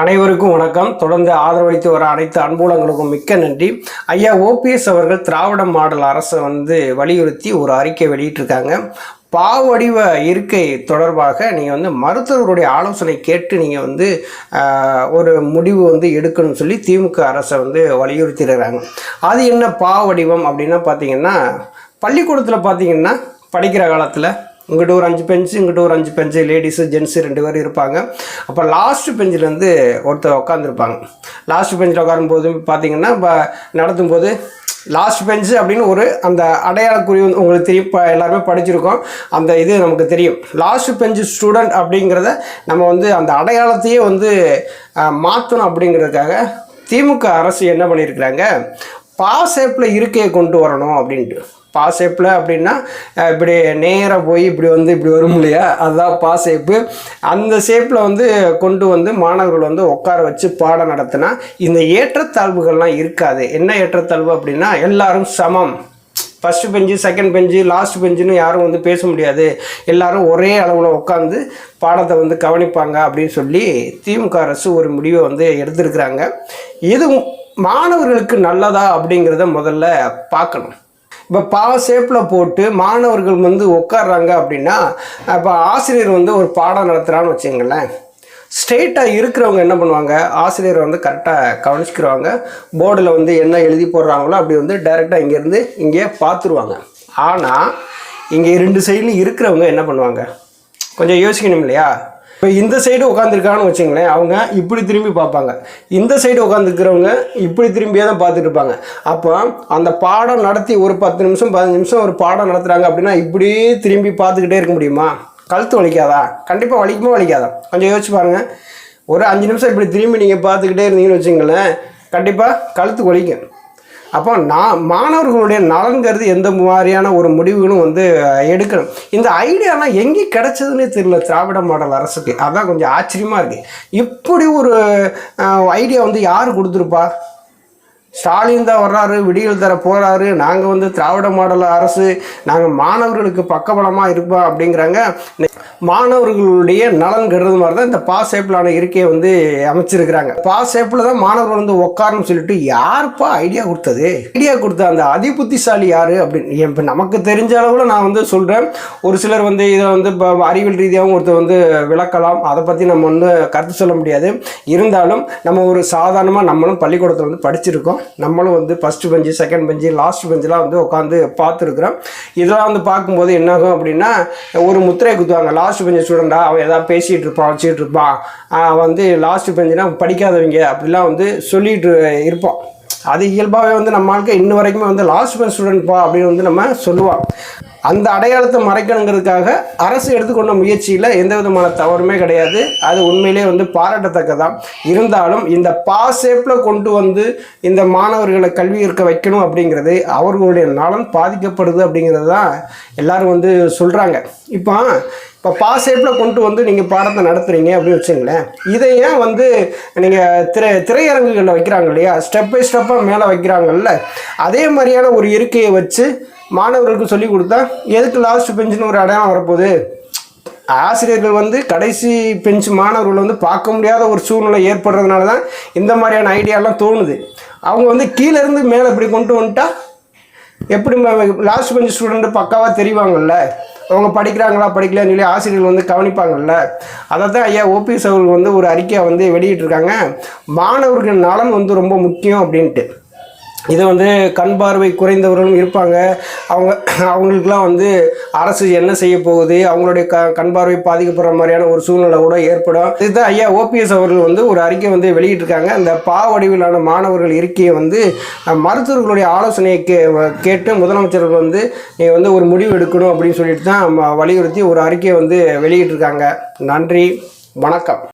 அனைவருக்கும் வணக்கம். தொடர்ந்து ஆதரவளித்து வர அனைத்து அன்புலங்களுக்கும் மிக்க நன்றி. ஐயா ஓபிஎஸ் அவர்கள் திராவிட மாடல் அரசை வலியுறுத்தி ஒரு அறிக்கை வெளியிட்டிருக்காங்க. பாவடிவ இருக்கை தொடர்பாக நீங்கள் மருத்துவர்களுடைய ஆலோசனை கேட்டு நீங்கள் ஒரு முடிவு எடுக்கணும்னு சொல்லி திமுக அரசை வலியுறுத்திடுறாங்க. அது என்ன பாவடிவம் அப்படின்னா பார்த்தீங்கன்னா, பள்ளிக்கூடத்தில் பார்த்தீங்கன்னா படிக்கிற காலத்தில் இங்கிட்ட ஒரு 5 பெஞ்சு, இங்கிட்ட ஒரு 5 பெஞ்சு, லேடிஸு ஜென்ஸு 2 பேர் இருப்பாங்க. அப்போ லாஸ்ட்டு பெஞ்சிலேருந்து ஒருத்தர் உட்காந்துருப்பாங்க. லாஸ்ட் பெஞ்சில் உட்காரும்போது பார்த்தீங்கன்னா, இப்போ நடத்தும்போது லாஸ்ட் பெஞ்சு அப்படின்னு ஒரு அந்த அடையாளக்குறி உங்களுக்கு தெரியும். இப்போ எல்லாருமே படிச்சிருக்கோம், அந்த இது நமக்கு தெரியும். லாஸ்ட் பெஞ்சு ஸ்டூடெண்ட் அப்படிங்கிறத நம்ம அந்த அடையாளத்தையே மாற்றணும். அப்படிங்கிறதுக்காக திமுக அரசு என்ன பண்ணியிருக்கிறாங்க, பாசேப்பில் இருக்கையை கொண்டு வரணும் அப்படின்ட்டு. பாசேப்பில் அப்படின்னா இப்படி நேராக போய் இப்படி இப்படி வரும் இல்லையா, அதுதான் பாசேப்பு. அந்த ஷேப்பில் கொண்டு மாணவர்கள் உட்கார வச்சு பாடம் நடத்தினா இந்த ஏற்றத்தாழ்வுகள்லாம் இருக்காது. என்ன ஏற்றத்தாழ்வு அப்படின்னா, எல்லாரும் சமம். ஃபஸ்ட்டு பெஞ்சு, செகண்ட் பெஞ்சு, லாஸ்ட் பெஞ்சுன்னு யாரும் பேச முடியாது. எல்லாரும் ஒரே அளவில் உட்காந்து பாடத்தை கவனிப்பாங்க அப்படின்னு சொல்லி திமுக அரசு ஒரு முடிவை எடுத்திருக்கிறாங்க. இது மாணவர்களுக்கு நல்லதா அப்படிங்கிறத முதல்ல பார்க்கணும். இப்போ ஷேப்பில் போட்டு மாணவர்கள் உட்காடுறாங்க அப்படின்னா, இப்போ ஆசிரியர் ஒரு பாடம் நடத்துகிறான்னு வச்சுங்களேன், ஸ்ட்ரெயிட்டாக இருக்கிறவங்க என்ன பண்ணுவாங்க, ஆசிரியர் கரெக்டாக கவனிச்சுக்கிறவாங்க. போர்டில் என்ன எழுதி போடுறாங்களோ அப்படி டைரெக்டாக இங்கேருந்து இங்கே பார்த்துருவாங்க. ஆனால் இங்கே 2 சைட்லையும் இருக்கிறவங்க என்ன பண்ணுவாங்க, கொஞ்சம் யோசிக்கணும் இல்லையா? இப்போ இந்த சைடு உட்காந்துருக்கான்னு வச்சுங்களேன், அவங்க இப்படி திரும்பி பார்ப்பாங்க. இந்த சைடு உட்காந்துருக்கிறவங்க இப்படி திரும்பியே தான் பார்த்துட்டு இருப்பாங்க. அப்போ அந்த பாடம் நடத்தி ஒரு 10 நிமிஷம் 15 நிமிஷம் ஒரு பாடம் நடத்துகிறாங்க அப்படின்னா இப்படியே திரும்பி பார்த்துக்கிட்டே இருக்க முடியுமா? கழுத்து வலிக்காதா? கண்டிப்பாக வலிக்குமா வலிக்காதா? கொஞ்சம் யோசிச்சு பாருங்கள். ஒரு 5 நிமிஷம் இப்படி திரும்பி நீங்கள் பார்த்துக்கிட்டே இருந்தீங்கன்னு வச்சுங்களேன், கண்டிப்பாக கழுத்து வலிக்கும். அப்போ மாணவர்களுடைய நலன்கிறது எந்த மாதிரியான ஒரு முடிவுகளும் எடுக்கணும். இந்த ஐடியாலாம் எங்கே கிடைச்சதுன்னே தெரியல திராவிட மாடல் அரசுக்கு. அதான் கொஞ்சம் ஆச்சரியமாக இருக்குது. இப்படி ஒரு ஐடியா யார் கொடுத்துருப்பா? ஸ்டாலின் தான் வர்றாரு, விடியல் தர போகிறாரு, நாங்கள் திராவிட மாடல் அரசு, நாங்கள் மாணவர்களுக்கு பக்கபலமாக இருப்போம் அப்படிங்கிறாங்க. மாணவர்களுடைய நலன் கருது மாதிரி தான் இந்த ஷேப்பிலான இருக்கையை அமைச்சிருக்கிறாங்க. ஷேப்பில் தான் மாணவர்கள் உட்காரணும்னு சொல்லிட்டு யாருப்பா ஐடியா கொடுத்தது? ஐடியா கொடுத்த அந்த அதிபுத்திசாலி யார் அப்படின்னு இப்போ நமக்கு தெரிஞ்ச அளவில் நான் சொல்கிறேன். ஒரு சிலர் இதை இப்போ அறிவியல் ரீதியாகவும் ஒருத்தர் விளக்கலாம். அதை பற்றி நம்ம கருத்து சொல்ல முடியாது. இருந்தாலும் நம்ம ஒரு சாதாரணமாக நம்மளும் பள்ளிக்கூடத்தில் படிச்சிருக்கோம். நம்மளும் ஃபஸ்ட்டு பெஞ்சு, செகண்ட் பெஞ்சு, லாஸ்ட் பெஞ்செலாம் உட்காந்து பார்த்துருக்குறோம். இதெல்லாம் பார்க்கும்போது என்னாகும் அப்படின்னா, ஒரு முத்திரை குத்துவாங்க. லாஸ்ட் பெஞ்சு ஸ்டூடெண்டா, அவன் எதாவது பேசிகிட்டு இருப்பான், வச்சுட்டு இருப்பான். லாஸ்ட் பெஞ்சுனா படிக்காதவங்க அப்படிலாம் சொல்லிட்டு இருப்போம். அது இயல்பாகவே நம்ம ஆளுக்கு இன்ன வரைக்குமே லாஸ்ட் பெஞ்ச் ஸ்டூடெண்ட்ப்பா அப்படின்னு நம்ம சொல்லுவான். அந்த அடையாளத்தை மறைக்கணுங்கிறதுக்காக அரசு எடுத்துக்கொண்ட முயற்சியில் எந்த விதமான தவறுமே கிடையாது. அது உண்மையிலே பாராட்டத்தக்கதான். இருந்தாலும் இந்த ஷேப்பில் கொண்டு இந்த மாணவர்களை கல்வி கற்க வைக்கணும் அப்படிங்கிறது அவர்களுடைய நலன் பாதிக்கப்படுது அப்படிங்கிறது தான் எல்லோரும் சொல்கிறாங்க. இப்போ ஷேப்பில் கொண்டு நீங்கள் பாடத்தை நடத்துகிறீங்க அப்படின்னு வச்சுங்களேன், இதை ஏன் நீங்கள் திரையரங்குகளில் வைக்கிறாங்க இல்லையா, ஸ்டெப் பை ஸ்டெப்பாக மேலே வைக்கிறாங்கல்ல, அதே மாதிரியான ஒரு இருக்கையை வச்சு மாணவர்களுக்கு சொல்லி கொடுத்தா எதுக்கு லாஸ்ட் பெஞ்சுன்னு ஒரு அடையாளம் வரப்போகுது? ஆசிரியர்கள் கடைசி பெஞ்ச் மாணவர்கள் பார்க்க முடியாத ஒரு சூழ்நிலை ஏற்படுறதுனால தான் இந்த மாதிரியான ஐடியாலாம் தோணுது. அவங்க கீழேருந்து மேலே இப்படி கொண்டு வந்துட்டா எப்படி லாஸ்ட் பெஞ்ச் ஸ்டூடெண்ட்டு பக்காவாக தெரிவாங்கல்ல, அவங்க படிக்கிறாங்களா படிக்கலான்னு சொல்லி ஆசிரியர்கள் கவனிப்பாங்கல்ல. அதை தான் ஐயா ஓபிஎஸ் அவர்கள் ஒரு அறிக்கையை வெளியிட்டிருக்காங்க. மாணவர்கள் நலன் ரொம்ப முக்கியம் அப்படின்ட்டு. இது கண் பார்வை குறைந்தவர்களும் இருப்பாங்க. அவங்களுக்கெல்லாம் அரசு என்ன செய்ய போகுது, அவங்களுடைய கண் பார்வை பாதிக்கப்படுற மாதிரியான ஒரு சூழ்நிலை கூட ஏற்படும். இதுதான் ஐயா ஓபிஎஸ் அவர்கள் ஒரு அறிக்கை வெளியிட்டிருக்காங்க. இந்த வடிவிலான மாணவர்கள் இருக்கையை மருத்துவர்களுடைய ஆலோசனையை கேட்டு முதலமைச்சர்கள் நீங்கள் ஒரு முடிவு எடுக்கணும் அப்படின்னு சொல்லிட்டு தான் வலியுறுத்தி ஒரு அறிக்கையை வெளியிட்டிருக்காங்க. நன்றி, வணக்கம்.